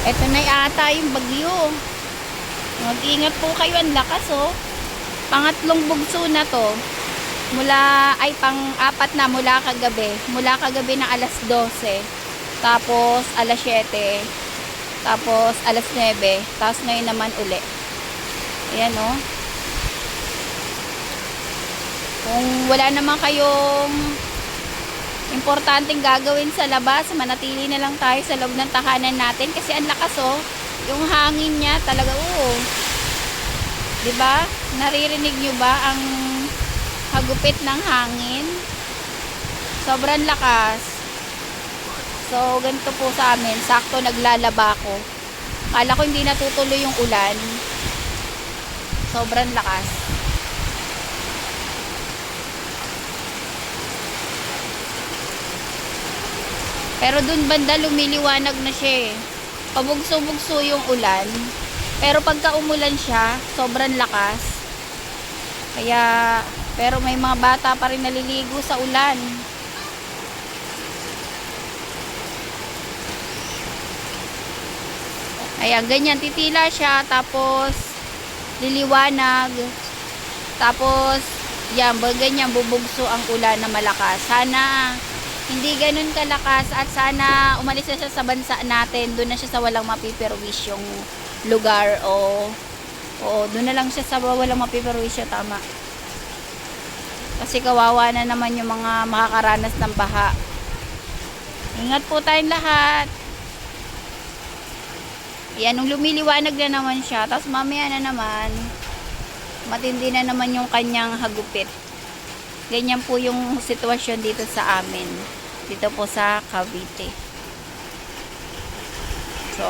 Eto na ata yung bagyo. Mag-ingat po kayo, ang lakas oh. Pangatlong bugso na to. Pang-apat na mula kagabi. Mula kagabi ng alas 12. Tapos alas 7. Tapos alas 9. Tapos ngayon naman uli. Ayan oh. Kung wala naman kayong importanteng gagawin sa labas, manatili na lang tayo sa loob ng tahanan natin kasi ang lakas oh. Yung hangin niya talaga oh. 'Di ba? Naririnig niyo ba ang hagupit ng hangin? Sobrang lakas. So ganito po sa amin, sakto naglalaba ko. Akala ko hindi natutuloy yung ulan. Sobrang lakas. Pero dun banda lumiliwanag na siya eh. Pabugso-bugso yung ulan. Pero pagka umulan siya, sobrang lakas. Kaya, pero may mga bata pa rin naliligo sa ulan. Ayan, ganyan. Titila siya. Tapos, liliwanag. Tapos, yan, ganyan, bubugso ang ulan na malakas. Sana hindi ganun kalakas at sana umalis na siya sa bansa natin, doon na siya sa walang mapiperwish yung lugar o doon na lang siya sa walang mapiperwish, tama. Kasi kawawa na naman yung mga makakaranas ng baha. Ingat po tayong lahat. Yan, nung lumiliwanag na naman siya, tapos mamaya na naman matindi na naman yung kanyang hagupit. Ganyan po yung sitwasyon dito sa amin. Dito po sa Cavite. So,